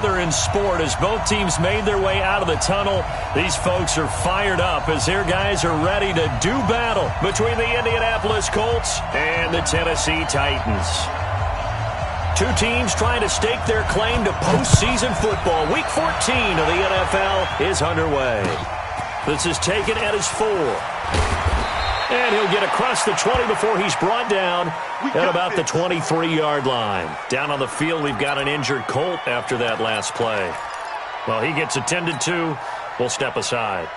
another in sport as both teams made their way out of the tunnel. These folks are fired up as their guys are ready to do battle between the Indianapolis Colts and the Tennessee Titans. Two teams trying to stake their claim to postseason football. Week 14 of the NFL is underway. This is taken at his 4. And he'll get across the 20 before he's brought down at about the 23-yard line. Down on the field, we've got an injured Colt after that last play. Well, he gets attended to. We'll step aside.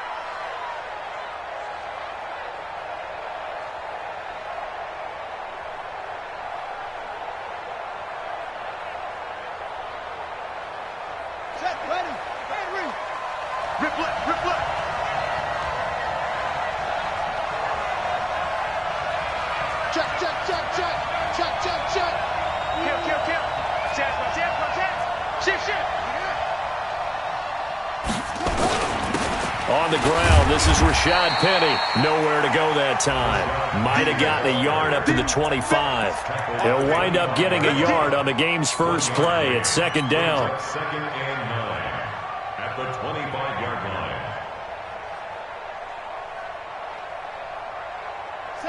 On the ground, this is Rashad Penny. Nowhere to go that time. Might have gotten a yard up to the 25. He'll wind up getting a yard on the game's first play at second down. Second and 9 at the 25-yard line.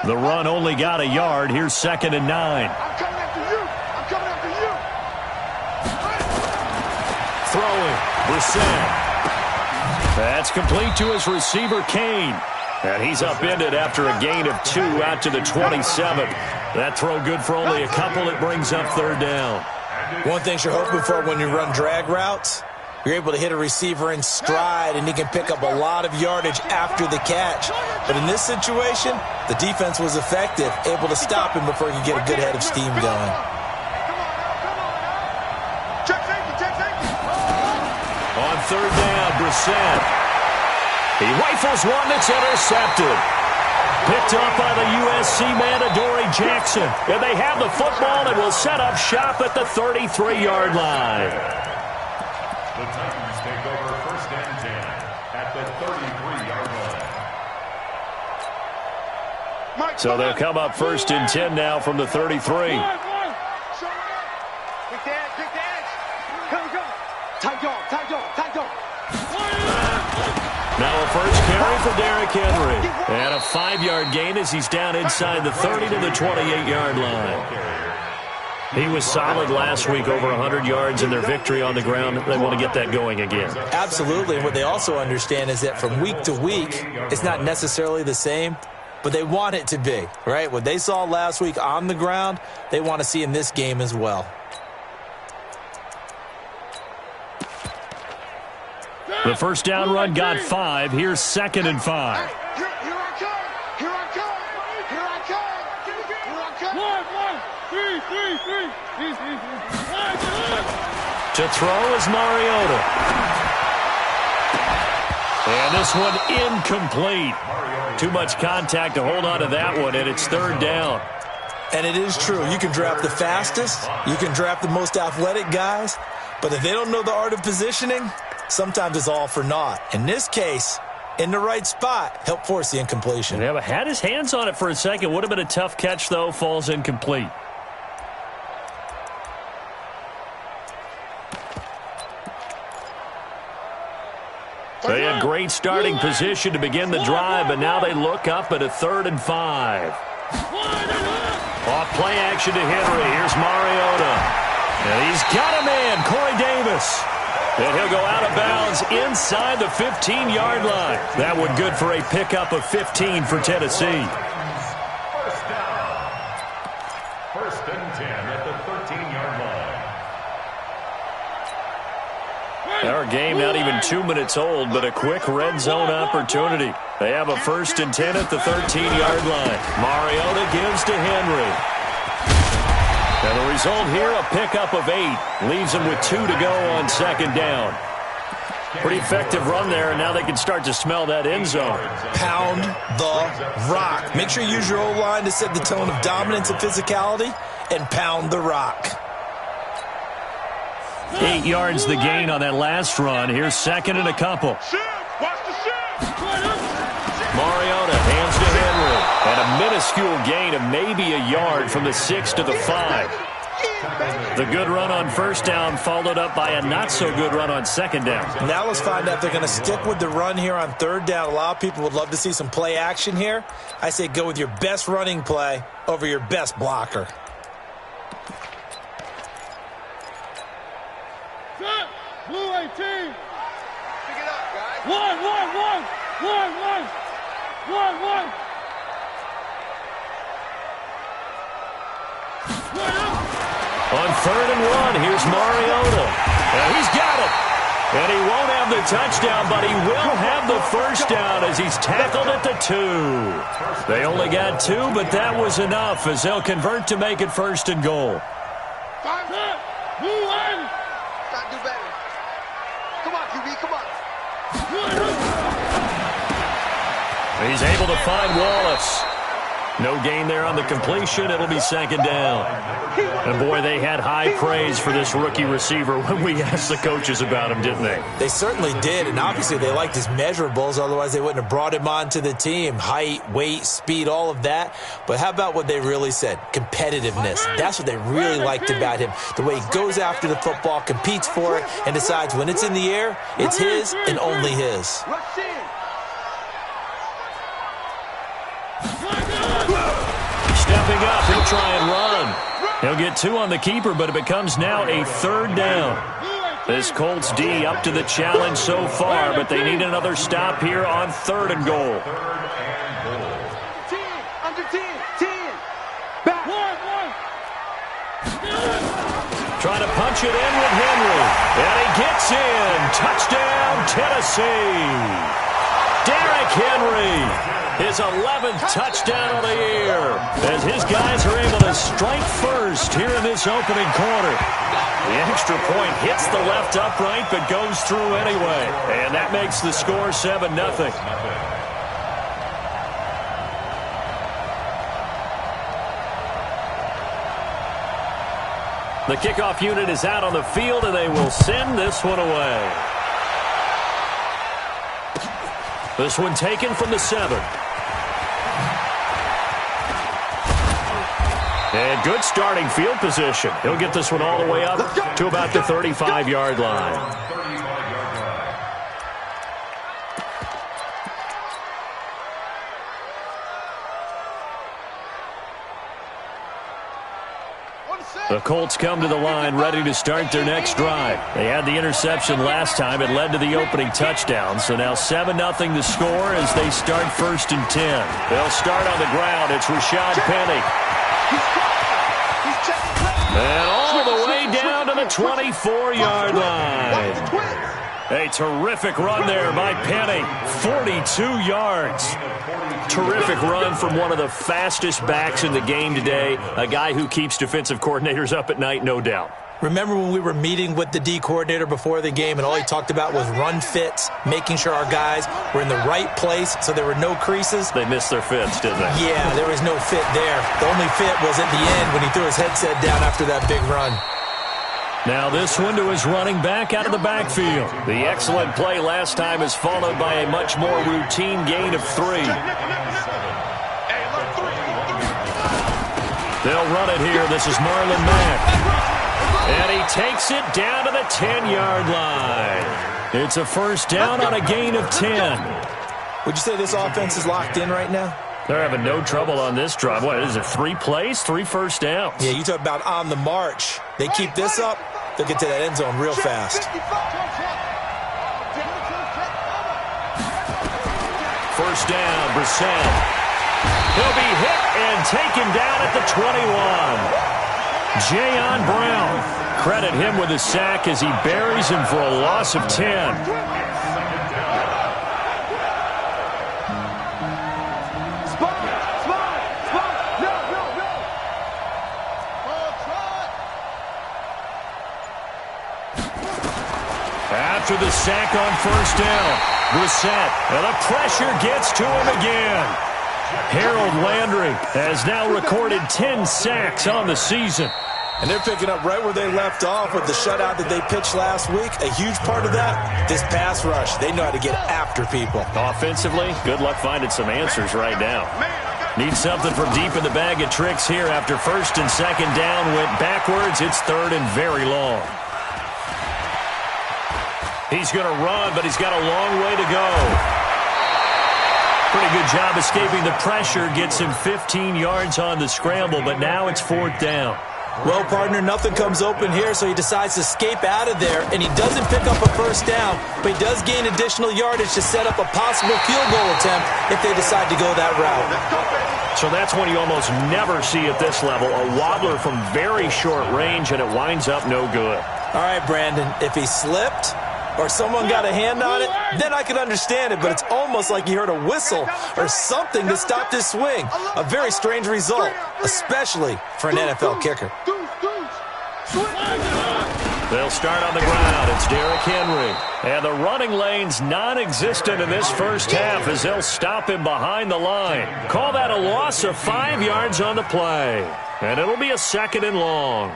The run only got a yard. Here's second and 9. I'm coming after you. I'm coming after you. Throwing. Brissett. That's complete to his receiver, Kane. And he's upended after a gain of 2 out to the 27. That throw good for only a couple. It brings up third down. One thing you're hoping for when you run drag routes, you're able to hit a receiver in stride, and he can pick up a lot of yardage after the catch. But in this situation, the defense was effective, able to stop him before he could get a good head of steam going. On third down, Brissett. He rifles one that's intercepted. Picked up by the USC man, Adoree Jackson. And they have the football and will set up shop at the 33-yard line. The Titans take over first and 10 at the 33-yard line. So they'll come up first and 10 now from the 33. Now a first carry for Derrick Henry. And a 5-yard gain as he's down inside the 30 to the 28-yard line. He was solid last week, over 100 yards in their victory on the ground. They want to get that going again. Absolutely. And what they also understand is that from week to week, it's not necessarily the same, but they want it to be, right? What they saw last week on the ground, they want to see in this game as well. The first down run got 5. Here's second and 5. Here I come. Here I come. Here I come. Here I come. 1, 1, 3. To throw is Mariota. And this one incomplete. Too much contact to hold on to that one, and it's third down. And it is true. You can draft the fastest. You can draft the most athletic guys. But if they don't know the art of positioning, sometimes it's all for naught. In this case, in the right spot, help force the incompletion. Yeah, but had his hands on it for a second. Would have been a tough catch, though. Falls incomplete. They had great starting position to begin the drive, but now they look up at a 3rd and 5. Off play action to Henry. Here's Mariota. And he's got a man, Corey Davis. And he'll go out of bounds inside the 15-yard line. That one good for a pickup of 15 for Tennessee. First down. First and 10 at the 13-yard line. Our game not even 2 minutes old, but a quick red zone opportunity. They have a first and 10 at the 13-yard line. Mariota gives to Henry. And the result here, a pickup of 8. Leaves them with 2 to go on second down. Pretty effective run there, and now they can start to smell that end zone. Pound the rock. Make sure you use your O-line to set the tone of dominance and physicality, and pound the rock. 8 yards the gain on that last run. Here's second and a couple. Mariota hands to Henry. And a minuscule gain of maybe a yard from the 6 to the 5. The good run on first down followed up by a not-so-good run on second down. Now let's find out if they're going to stick with the run here on third down. A lot of people would love to see some play action here. I say go with your best running play over your best blocker. Blue 18. Pick it up, guys. One. On third and one, here's Mariota. And he's got it. And he won't have the touchdown, but he will have the first down as he's tackled at the 2. They only got 2, but that was enough as they'll convert to make it first and goal. Blue 1. Gotta do better. Come on, QB, come on. He's able to find Wallace. No gain there on the completion. It'll be second down. And, boy, they had high praise for this rookie receiver when we asked the coaches about him, didn't they? They certainly did, and obviously they liked his measurables. Otherwise, they wouldn't have brought him onto the team. Height, weight, speed, all of that. But how about what they really said? Competitiveness. That's what they really liked about him. The way he goes after the football, competes for it, and decides when it's in the air, it's his and only his. Stepping up, he'll try and run. He'll get 2 on the keeper, but it becomes now a third down. This Colts D up to the challenge so far, but they need another stop here on third and goal. 10, under 10, 10. Back. 1. Trying to punch it in with Henry. And he gets in. Touchdown, Tennessee. Derrick Henry. His 11th touchdown of the year as his guys are able to strike first here in this opening quarter. The extra point hits the left upright but goes through anyway. And that makes the score 7-0. The kickoff unit is out on the field, and they will send this one away. This one taken from the 7. And good starting field position. He'll get this one all the way up to about the 35-yard line. The Colts come to the line ready to start their next drive. They had the interception last time. It led to the opening touchdown. So now 7-0 the score as they start first and 10. They'll start on the ground. It's Rashad Penny. And all the way down to the 24-yard line. A terrific run there by Penny. 42 yards. Terrific run from one of the fastest backs in the game today. A guy who keeps defensive coordinators up at night, no doubt. Remember when we were meeting with the D coordinator before the game and all he talked about was run fits, making sure our guys were in the right place so there were no creases? They missed their fits, didn't they? Yeah, there was no fit there. The only fit was at the end when he threw his headset down after that big run. Now this one to his running back out of the backfield. The excellent play last time is followed by a much more routine gain of 3. They'll run it here. This is Marlon Mack. And he takes it down to the 10-yard line. It's a first down on a gain of 10. Would you say this offense is locked in right now? They're having no trouble on this drive. What is it, 3 plays, 3 first downs? Yeah, you talk about on the march. They keep this up, they'll get to that end zone real fast. First down, Brissett. He'll be hit and taken down at the 21. Jayon Brown. Credit him with a sack as he buries him for a loss of 10. After the sack on first down, Brissett, and the pressure gets to him again. Harold Landry has now recorded 10 sacks on the season. And they're picking up right where they left off with the shutout that they pitched last week. A huge part of that, this pass rush. They know how to get after people. Offensively, good luck finding some answers right now. Man, I got Need something from deep in the bag of tricks here after first and second down went backwards. It's third and very long. He's going to run, but he's got a long way to go. Pretty good job escaping the pressure. Gets him 15 yards on the scramble, but now it's fourth down. Well, partner, nothing comes open here, so he decides to escape out of there, and he doesn't pick up a first down, but he does gain additional yardage to set up a possible field goal attempt if they decide to go that route. So that's one you almost never see at this level, a wobbler from very short range, and it winds up no good. All right, Brandon, if he slipped or someone got a hand on it, then I could understand it, but it's almost like he heard a whistle or something that stopped his swing. A very strange result, especially for an NFL kicker. They'll start on the ground. It's Derrick Henry. And the running lane's non-existent in this first half as they'll stop him behind the line. Call that a loss of 5 yards on the play. And it'll be a second and long.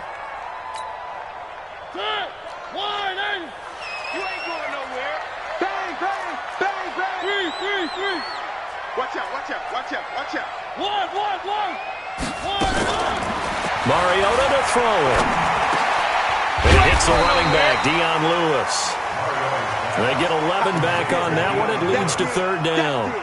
Watch out, watch out, watch out, watch out. One. Mariota to throw it. It hits the running back, Dion Lewis. They get 11 back on that one. It leads to third down.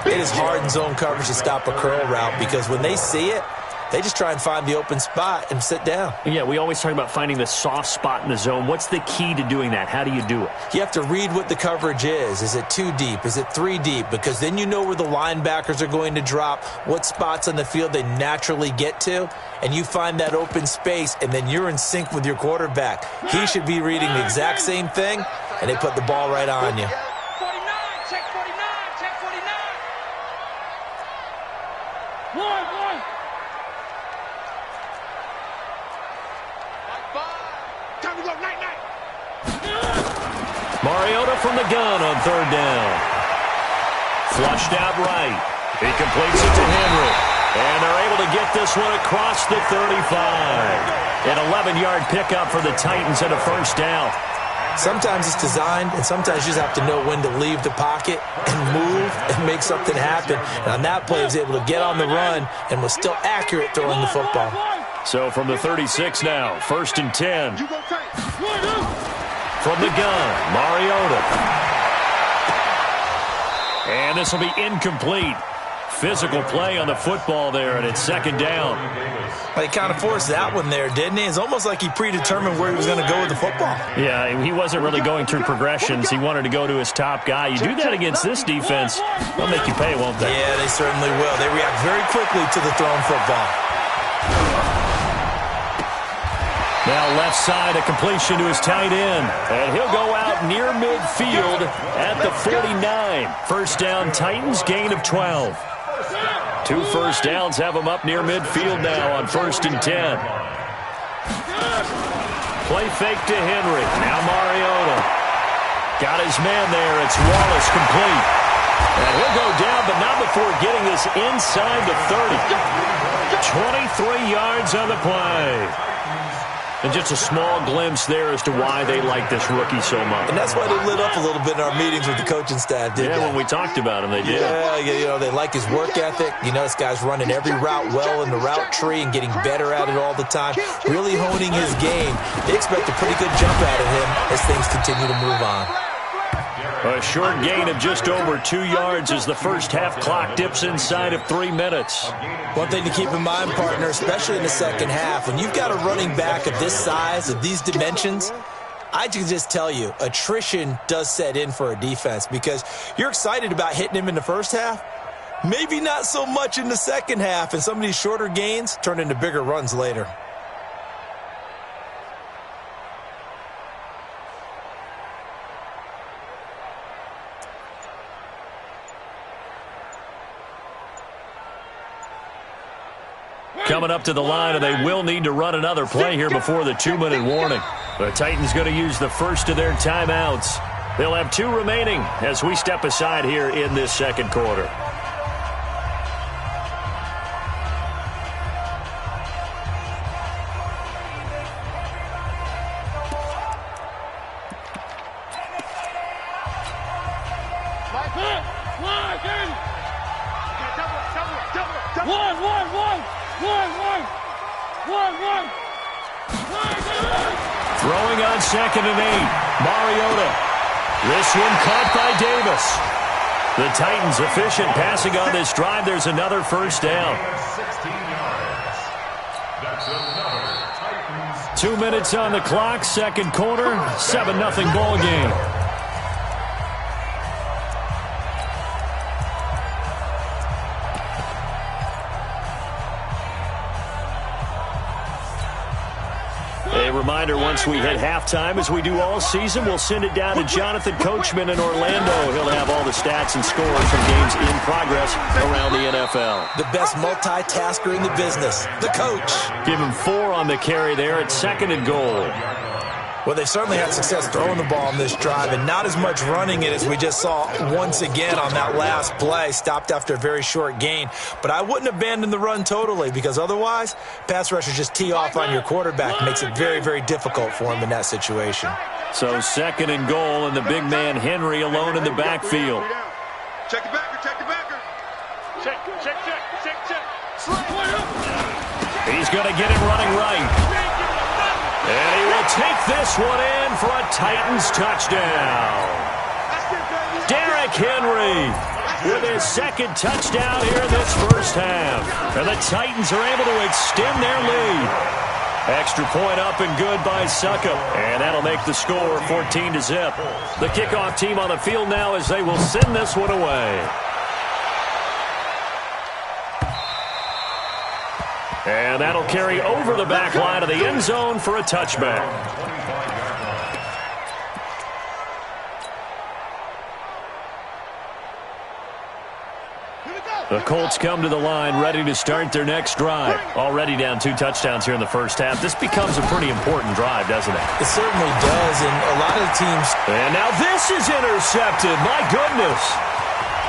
It is hard in zone coverage to stop a curl route because when they see it, they just try and find the open spot and sit down. Yeah, we always talk about finding the soft spot in the zone. What's the key to doing that? How do you do it? You have to read what the coverage is. Is it 2 deep? Is it 3 deep? Because then you know where the linebackers are going to drop, what spots on the field they naturally get to, and you find that open space, and then you're in sync with your quarterback. He should be reading the exact same thing, and they put the ball right on you. 49, check 49, check 49. One. Time to go, night. Mariota from the gun on third down. Flushed out right. He completes it to Henry. And they're able to get this one across the 35. An 11-yard pickup for the Titans and a first down. Sometimes it's designed, and sometimes you just have to know when to leave the pocket and move and make something happen. And on that play, he was able to get on the run and was still accurate throwing the football. So from the 36 now, first and 10. From the gun, Mariota. And this will be incomplete. Physical play on the football there, and it's second down. He kind of forced that one there, didn't he? It's almost like he predetermined where he was going to go with the football. Yeah, he wasn't really going through progressions. He wanted to go to his top guy. You do that against this defense, they'll make you pay, won't they? Yeah, they certainly will. They react very quickly to the thrown football. Now left side, a completion to his tight end. And he'll go out near midfield at the 49. First down, Titans, gain of 12. 2 first downs have him up near midfield now on first and 10. Play fake to Henry. Now Mariota. Got his man there. It's Wallace complete. And he'll go down, but not before getting this inside the 30. 23 yards on the play. And just a small glimpse there as to why they like this rookie so much. And that's why they lit up a little bit in our meetings with the coaching staff, didn't they? Yeah, when we talked about him, they did. Yeah, they like his work ethic. You know, this guy's running every route well in the route tree and getting better at it all the time, really honing his game. They expect a pretty good jump out of him as things continue to move on. A short gain of just over 2 yards as the first half clock dips inside of 3 minutes. One thing to keep in mind, partner, especially in the second half, when you've got a running back of this size, of these dimensions, I can just tell you, attrition does set in for a defense because you're excited about hitting him in the first half, maybe not so much in the second half, and some of these shorter gains turn into bigger runs later. Coming up to the line, and they will need to run another play here before the 2-minute warning. The Titans going to use the first of their timeouts. They'll have 2 remaining as we step aside here in this second quarter. Throwing on 2nd and 8. Mariota. This one caught by Davis. The Titans efficient passing on this drive. There's another first down. 16 yards. That's another Titans. 2 minutes on the clock, second quarter, 7-0 ball game. A reminder, once we hit halftime, as we do all season, we'll send it down to Jonathan Coachman in Orlando. He'll have all the stats and scores from games in progress around the NFL. The best multitasker in the business, the coach. Give him 4 on the carry there at 2nd and goal. Well, they certainly had success throwing the ball on this drive and not as much running it as we just saw once again on that last play. Stopped after a very short gain. But I wouldn't abandon the run totally because otherwise, pass rushers just tee off on your quarterback. Makes it very, very difficult for him in that situation. So 2nd and goal, and the big man Henry alone in the backfield. Check the backer, check the backer. Check. He's going to get it running right. And he will take this one in for a Titans touchdown. Derrick Henry with his 2nd touchdown here in this first half. And the Titans are able to extend their lead. Extra point up and good by Succop. And that'll make the score 14-0. The kickoff team on the field now as they will send this one away. And that'll carry over the back line of the end zone for a touchback. The Colts come to the line ready to start their next drive. Already down 2 touchdowns here in the first half. This becomes a pretty important drive, doesn't it? It certainly does, and a lot of the teams... And now this is intercepted. My goodness.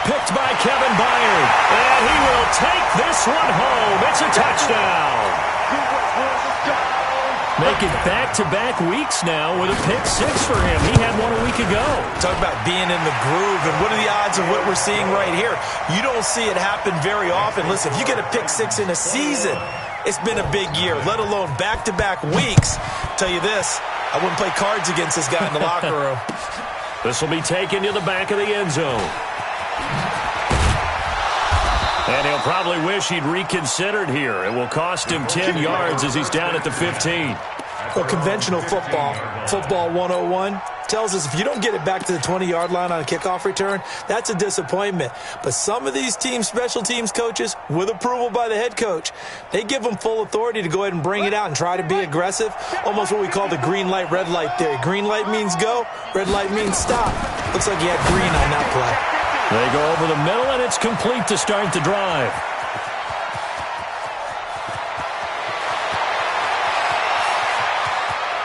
Picked by Kevin Byard. And he will take this one home. It's a touchdown. Make it back-to-back weeks now with a pick 6 for him. He had one a week ago. Talk about being in the groove, and what are the odds of what we're seeing right here? You don't see it happen very often. Listen, if you get a pick 6 in a season, it's been a big year, let alone back-to-back weeks. Tell you this, I wouldn't play cards against this guy in the locker room. This will be taken to the back of the end zone. And he'll probably wish he'd reconsidered here. It will cost him 10 yards as he's down at the 15. Well, conventional football 101, tells us if you don't get it back to the 20-yard line on a kickoff return, that's a disappointment. But some of these team special teams coaches, with approval by the head coach, they give them full authority to go ahead and bring it out and try to be aggressive, almost what we call the green light, red light theory. Green light means go, red light means stop. Looks like he had green on that play. They go over the middle, and it's complete to start the drive.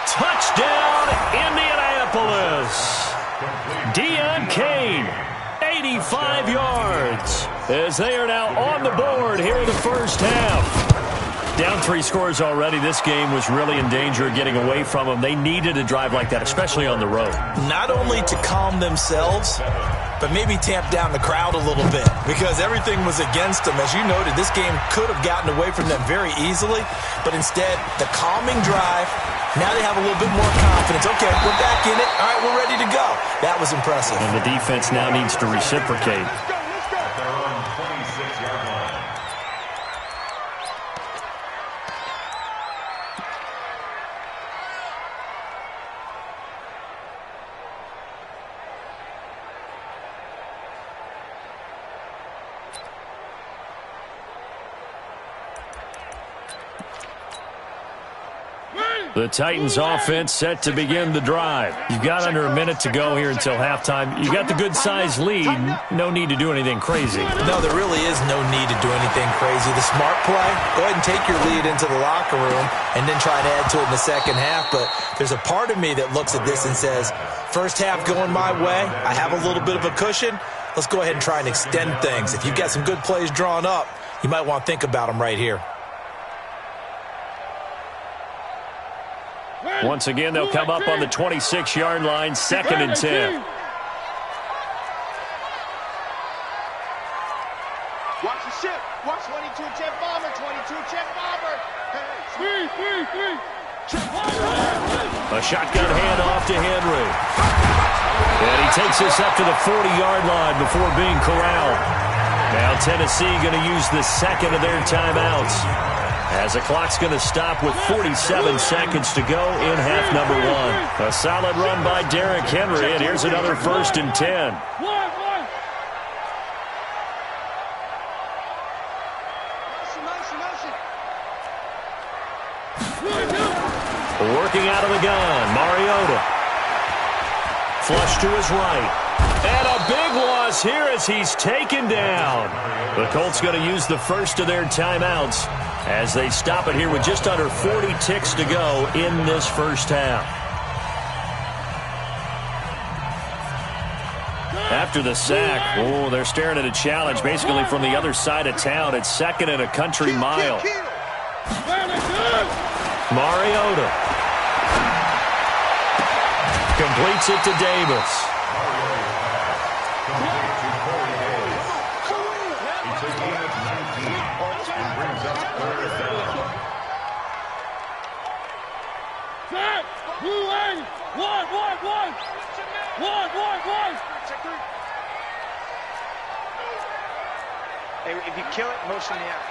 Touchdown, Indianapolis. Deion Kane, 85 yards, as they are now on the board here in the first half. Down 3 scores already. This game was really in danger of getting away from them. They needed a drive like that, especially on the road. Not only to calm themselves, but maybe tamp down the crowd a little bit because everything was against them. As you noted, this game could have gotten away from them very easily, but instead, the calming drive, now they have a little bit more confidence. Okay, we're back in it. All right, we're ready to go. That was impressive. And the defense now needs to reciprocate. They're on 26-yard line. The Titans offense set to begin the drive. You've got under a minute to go here until halftime. You've got the good-sized lead. No need to do anything crazy. No, there really is no need to do anything crazy. The smart play, go ahead and take your lead into the locker room and then try to add to it in the second half. But there's a part of me that looks at this and says, first half going my way, I have a little bit of a cushion. Let's go ahead and try and extend things. If you've got some good plays drawn up, you might want to think about them right here. Once again, they'll come up on the 26-yard line, 2nd and 10. Watch the 22 check bomber, 22 check bomber. Three. A shotgun handoff to Henry. And he takes this up to the 40-yard line before being corralled. Now Tennessee going to use the second of their timeouts, as the clock's going to stop with 47 seconds to go in half number one. A solid run by Derrick Henry, and here's another 1st and 10. Working out of the gun, Mariota. Flush to his right. And a big loss here as he's taken down. The Colts going to use the first of their timeouts as they stop it here with just under 40 ticks to go in this first half. After the sack, they're staring at a challenge basically from the other side of town. It's 2nd and a country mile. Mariota completes it to Davis. Hey, if you kill it, motion me out.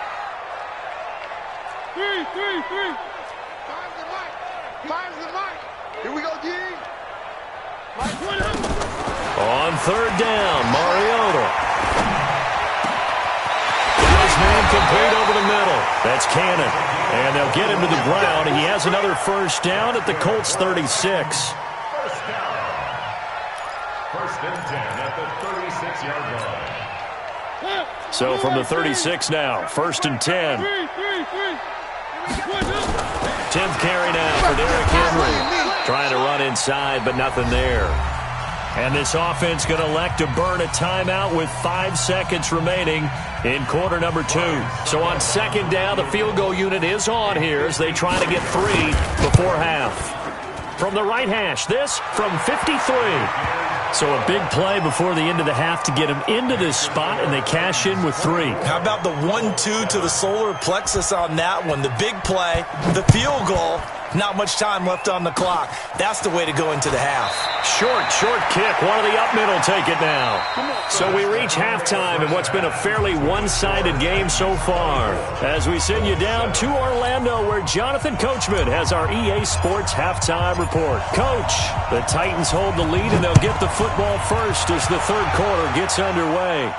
Three. Fire's the mic. Here we go, D. On 3rd down, Mariota. His man complete over the middle. That's Cannon. And they'll get him to the ground. He has another 1st down at the Colts 36. 1st down. 1st and 10 at the 36-yard line. So from the 36 now, 1st and 10. 10th carry now for Derrick Henry. Trying to run inside, but nothing there. And this offense going to elect to burn a timeout with 5 seconds remaining in quarter number 2. So on 2nd down, the field goal unit is on here as they try to get 3 before half. From the right hash, this from 53. So a big play before the end of the half to get him into this spot, and they cash in with 3. How about the 1-2 to the solar plexus on that one? The big play, the field goal, not much time left on the clock. That's the way to go into the half. Short kick. One of the up middle take it now. So we reach halftime in what's been a fairly one-sided game so far, as we send you down to Orlando, where Jonathan Coachman has our EA Sports halftime report. Coach, the Titans hold the lead, and they'll get the football first as the 3rd quarter gets underway.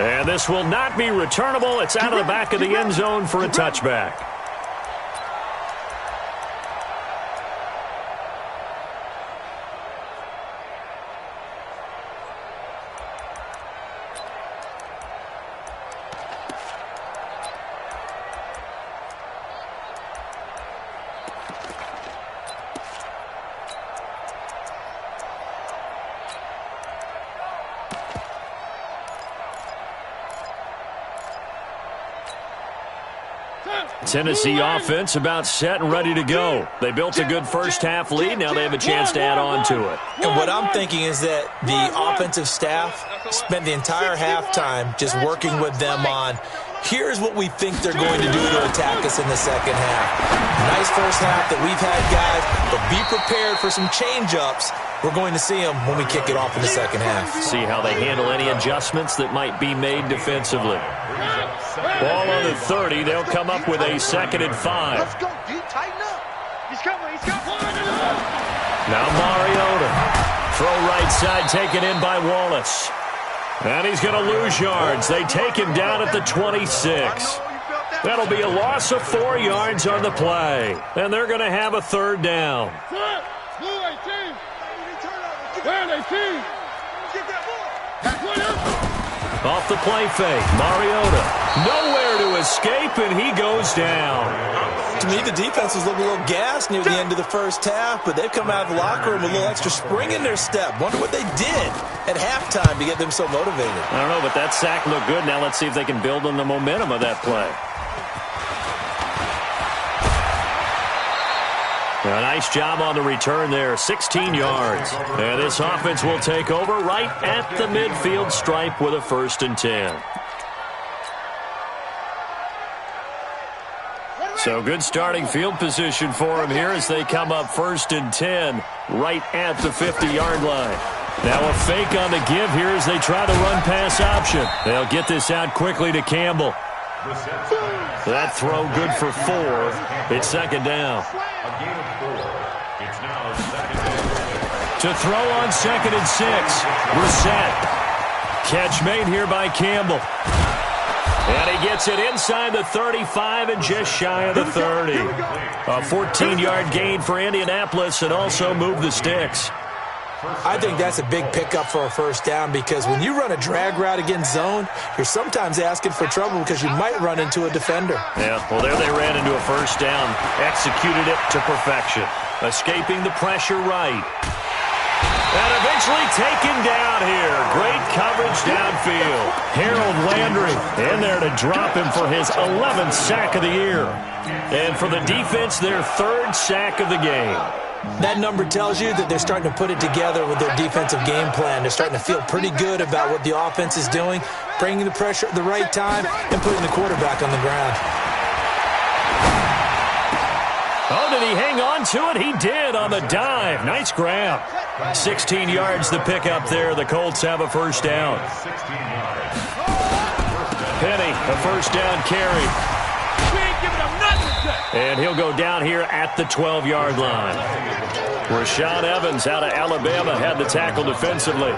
And this will not be returnable. It's out of the back of the end zone for a touchback. Tennessee offense about set and ready to go. They built a good first half lead. Now they have a chance to add on to it. And what I'm thinking is that the offensive staff spent the entire halftime just working with them on, here's what we think they're going to do to attack us in the second half. Nice first half that we've had, guys, but be prepared for some change-ups. We're going to see them when we kick it off in the second half. See how they handle any adjustments that might be made defensively. Ball on the 30. They'll come up with a 2nd and 5. Let's go, D. Tighten up. He's coming. Now Mariota. Throw right side taken in by Wallace. And he's going to lose yards. They take him down at the 26. That'll be a loss of 4 yards on the play. And they're going to have a 3rd down. Off the play fake, Mariota. Nowhere to escape, and he goes down. To me, the defense was looking a little gassed near the end of the first half, but they've come out of the locker room with a little extra spring in their step. Wonder what they did at halftime to get them so motivated. I don't know, but that sack looked good. Now let's see if they can build on the momentum of that play. A nice job on the return there, 16 yards. And this offense will take over right at the midfield stripe with a 1st and 10. So good starting field position for him here as they come up 1st and 10 right at the 50-yard line. Now a fake on the give here as they try the run-pass option. They'll get this out quickly to Campbell. That throw good for 4. It's 2nd down. A gain of 4. It's now 2nd down. To throw on 2nd and 6. Brissett. Catch made here by Campbell. And he gets it inside the 35 and just shy of the 30. A 14-yard gain for Indianapolis and also move the sticks. I think that's a big pickup for a 1st down because when you run a drag route against zone, you're sometimes asking for trouble because you might run into a defender. Yeah, well, there they ran into a 1st down. Executed it to perfection. Escaping the pressure right. And eventually taken down here. Great coverage downfield. Harold Landry in there to drop him for his 11th sack of the year. And for the defense, their 3rd sack of the game. That number tells you that they're starting to put it together with their defensive game plan. They're starting to feel pretty good about what the offense is doing, bringing the pressure at the right time, and putting the quarterback on the ground. Oh, did he hang on to it? He did on the dive. Nice grab. 16 yards to pick up there. The Colts have a 1st down. 16 yards. Penny, a 1st down carry. And he'll go down here at the 12-yard line. Rashaan Evans out of Alabama had the tackle defensively.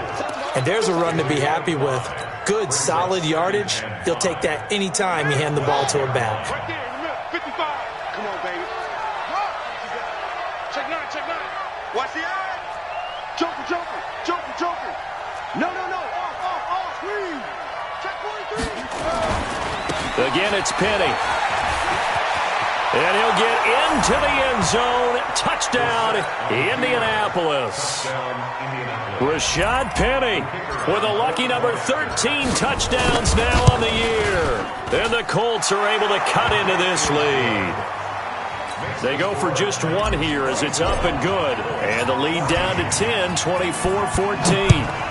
And there's a run to be happy with. Good, solid yardage. He'll take that any time you hand the ball to a back. Right there, remember, 55. Come on, baby. Check 9, check 9. Watch the eye. Joker, joker, joker, joker. No. Off, screen. Check 43. Again, it's Penny. And he'll get into the end zone. Touchdown, Indianapolis. Rashad Penny with a lucky number 13 touchdowns now on the year. And the Colts are able to cut into this lead. They go for just 1 here as it's up and good. And the lead down to 10, 24-14.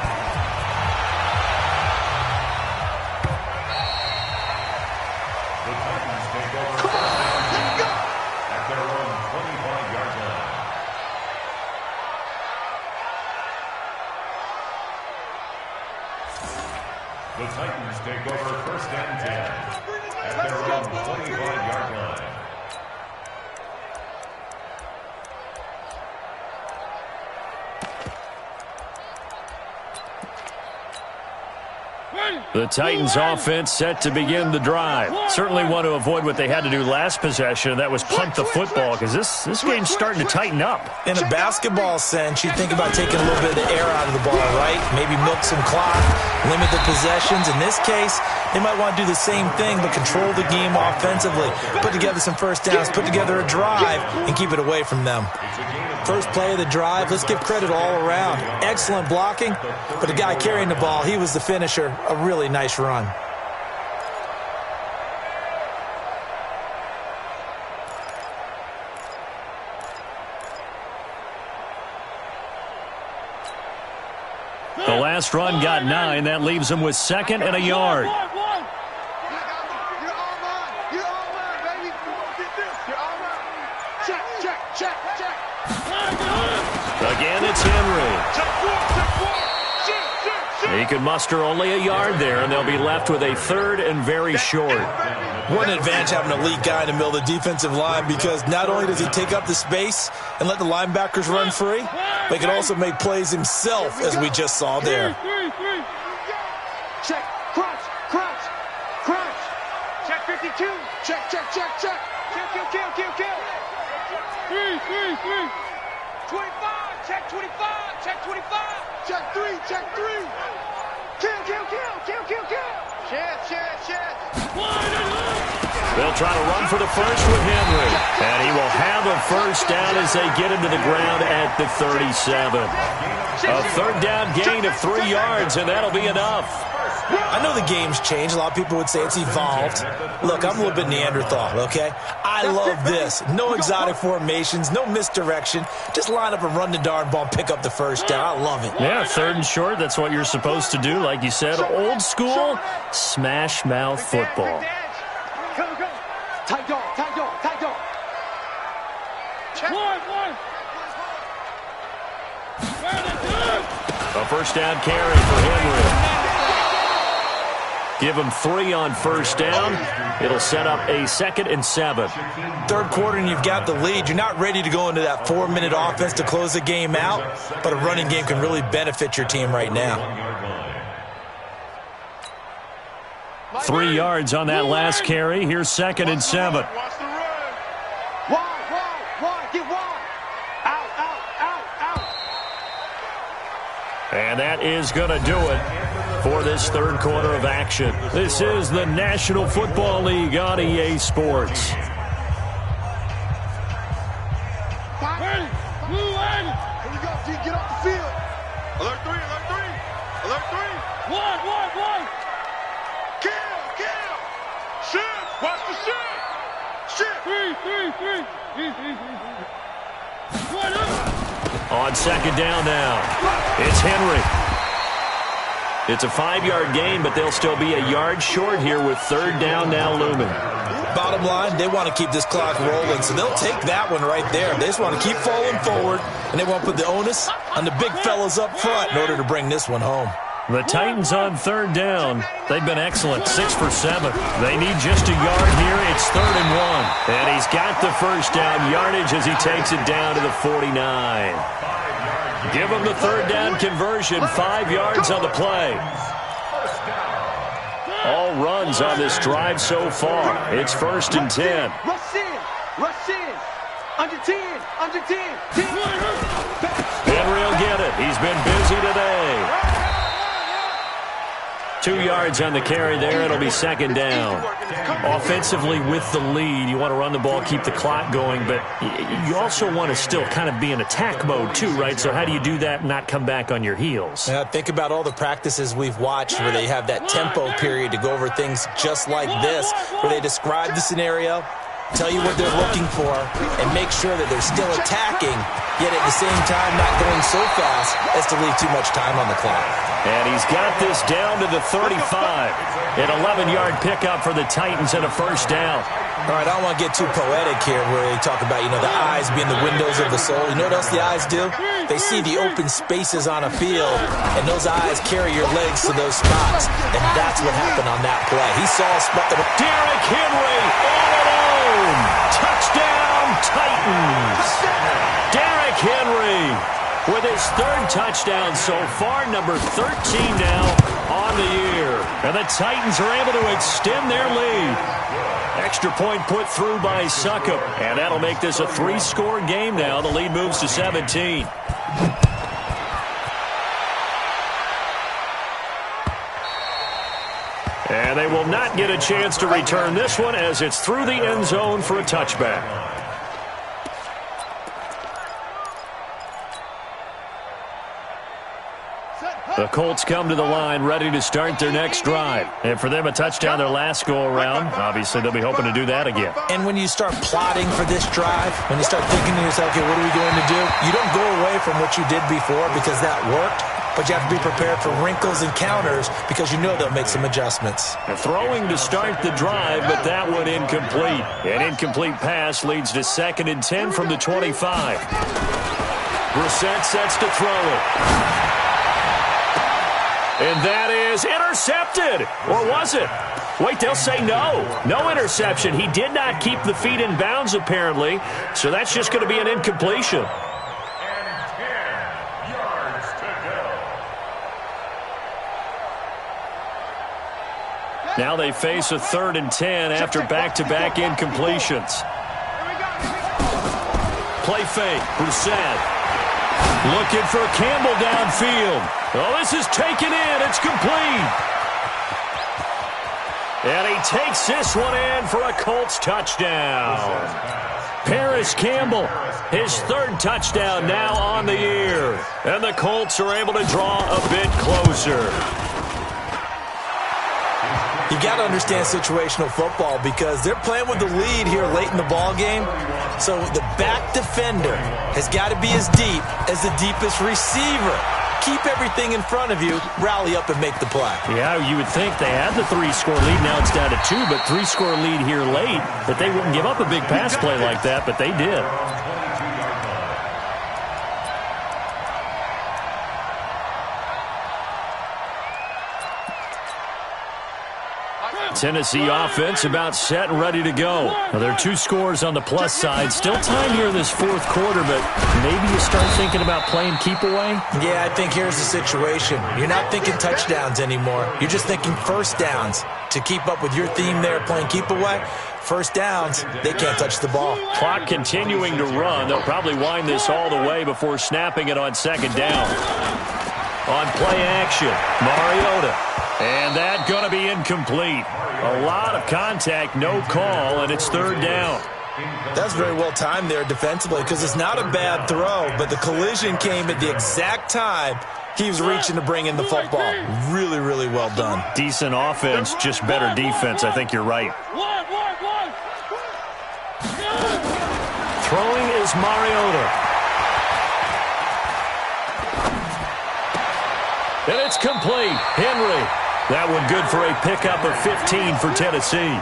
The Titans take over 1st and 10 at their own 25-yard line. The Titans offense set to begin the drive. Certainly want to avoid what they had to do last possession, and that was punt the football, because this game's starting to tighten up. In a basketball sense, you think about taking a little bit of the air out of the ball, right? Maybe milk some clock, limit the possessions. In this case, they might want to do the same thing, but control the game offensively. Put together some 1st downs, put together a drive, and keep it away from them. First play of the drive, let's give credit all around. Excellent blocking, but the guy carrying the ball, he was the finisher. A really nice run. The last run got 9. That leaves him with 2nd and a yard. You're all mine, baby. You're all mine. Check. Again, it's Henry. He could muster only a yard there, and they'll be left with a 3rd and very short. What an advantage having an elite guy in the middle of the defensive line, because not only does he take up the space and let the linebackers run free, but he can also make plays himself, as we just saw there. Check, crunch. Check 52. Check. Kill. 25, check 25. Check 3. Kill. Chance. They'll try to run for the first with Henry. And he will have a 1st down as they get him to the ground at the 37. A 3rd down gain of 3 yards, and that'll be enough. I know the game's changed. A lot of people would say it's evolved. Look, I'm a little bit Neanderthal, okay? I love this. No exotic formations, no misdirection. Just line up and run the darn ball, pick up the 1st down. I love it. Yeah, 3rd and short, that's what you're supposed to do. Like you said, old school, smash mouth football. Go. Tight dog. first down carry for Henry. Give him 3 on first down. It'll set up a 2nd and 7. Third quarter and you've got the lead. You're not ready to go into that 4-minute offense to close the game out, but a running game can really benefit your team right now. 3 yards on that last carry. Here's 2nd and 7. Wide, get wide. Out. And that is going to do it for this third quarter of action. This is the National Football League on EA Sports. Here we go, G, get off the field. Alert 3. One. Kill. Shit, watch the shit. On 2nd down now, it's Henry. It's a 5-yard gain, but they'll still be a yard short here with 3rd down now looming. Bottom line, they want to keep this clock rolling, so they'll take that one right there. They just want to keep falling forward, and they want to put the onus on the big fellas up front in order to bring this one home. The Titans on 3rd down. They've been excellent, 6 for 7. They need just a yard here. It's 3rd and 1. And he's got the first down yardage as he takes it down to the 49. Give him the 3rd down conversion, 5 yards on the play. All runs on this drive so far. It's 1st and 10. Rush in. Under 10. Henry will get it. He's been busy today. 2 yards on the carry there. It'll be 2nd down. Offensively with the lead, you want to run the ball, keep the clock going, but you also want to still kind of be in attack mode too, right? So how do you do that and not come back on your heels? Yeah, think about all the practices we've watched where they have that tempo period to go over things just like this, where they describe the scenario, tell you what they're looking for, and make sure that they're still attacking, yet at the same time not going so fast as to leave too much time on the clock. And he's got this down to the 35. An 11-yard pickup for the Titans and a first down. All right, I don't want to get too poetic here where they talk about, the eyes being the windows of the soul. You know what else the eyes do? They see the open spaces on a field, and those eyes carry your legs to those spots. And that's what happened on that play. He saw a spot. Derrick Henry all alone. Touchdown, Titans. Derrick Henry with his 3rd touchdown so far, number 13 now on the year. And the Titans are able to extend their lead. Extra point put through by Succop. And that'll make this a 3-score game now. The lead moves to 17. And they will not get a chance to return this one as it's through the end zone for a touchback. The Colts come to the line ready to start their next drive. And for them, a touchdown their last go-around. Obviously, they'll be hoping to do that again. And when you start plotting for this drive, when you start thinking to yourself, okay, what are we going to do? You don't go away from what you did before because that worked, but you have to be prepared for wrinkles and counters because you know they'll make some adjustments. Throwing to start the drive, but that one incomplete. An incomplete pass leads to 2nd and 10 from the 25. Brissett sets to throw it. And that is intercepted. Or was it? Wait, they'll say no. No interception. He did not keep the feet in bounds, apparently. So that's just going to be an incompletion. And 10 yards to go. Now they face a 3rd and 10 after back-to-back incompletions. Play fake. Brissett. Looking for Campbell downfield. Oh, this is taken in. It's complete. And he takes this one in for a Colts touchdown. Paris Campbell, his 3rd touchdown now on the year. And the Colts are able to draw a bit closer. You got to understand situational football because they're playing with the lead here late in the ball game. So the back defender has got to be as deep as the deepest receiver. Keep everything in front of you, rally up and make the play. Yeah, you would think they had the 3-score lead. Now it's down to 2, but 3-score lead here late. That they wouldn't give up a big pass play like that, but they did. Tennessee offense about set and ready to go. Now, there are 2 scores on the plus side. Still time here in this fourth quarter, but maybe you start thinking about playing keep away? Yeah, I think here's the situation. You're not thinking touchdowns anymore. You're just thinking first downs. To keep up with your theme there, playing keep away, first downs, they can't touch the ball. Clock continuing to run. They'll probably wind this all the way before snapping it on second down. On play action, Mariota. And that going to be incomplete. A lot of contact, no call, and it's third down. That's very well timed there defensively because it's not a bad throw, but the collision came at the exact time he was reaching to bring in the football. Really, really well done. Decent offense, just better defense. I think you're right. Throwing is Mariota. And it's complete. Henry. That one good for a pickup of 15 for Tennessee.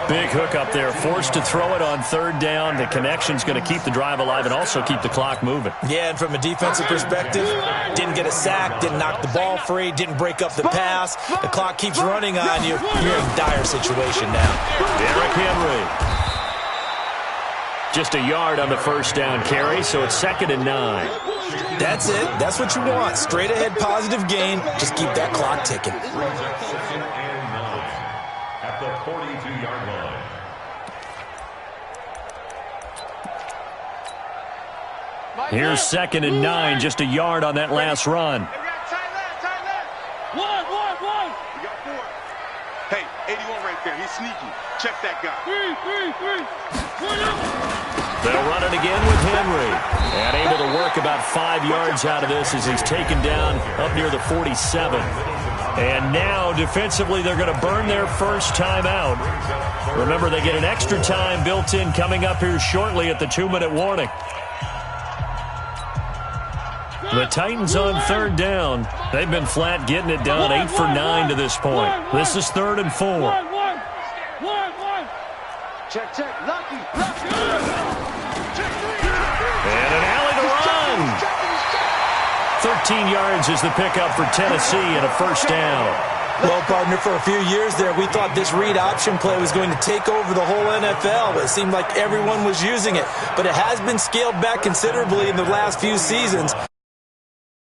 Big hook up there. Forced to throw it on third down. The connection's going to keep the drive alive and also keep the clock moving. Yeah, and from a defensive perspective, didn't get a sack, didn't knock the ball free, didn't break up the pass. The clock keeps running on you. You're in a dire situation now. Derrick Henry. Just a yard on the first down carry, so it's 2nd and 9. That's it. That's what you want. Straight ahead positive gain. Just keep that clock ticking. At the 42-yard line. Here's 2nd and 9, just a yard on that last run. One. We got 4. Hey, 81 right there. He's sneaky. Check that guy. Three. They'll run it again with Henry. And able to work about 5 yards out of this as he's taken down up near the 47. And now, defensively, they're going to burn their first time out. Remember, they get an extra time built in coming up here shortly at the 2-minute warning. The Titans on third down. They've been flat getting it done, 8 for 9 to this point. This is 3rd and 4. Check. Lucky. And an alley to run. 13 yards is the pickup for Tennessee and a first down. Well, partner, for a few years there, we thought this read option play was going to take over the whole NFL. It seemed like everyone was using it, but it has been scaled back considerably in the last few seasons.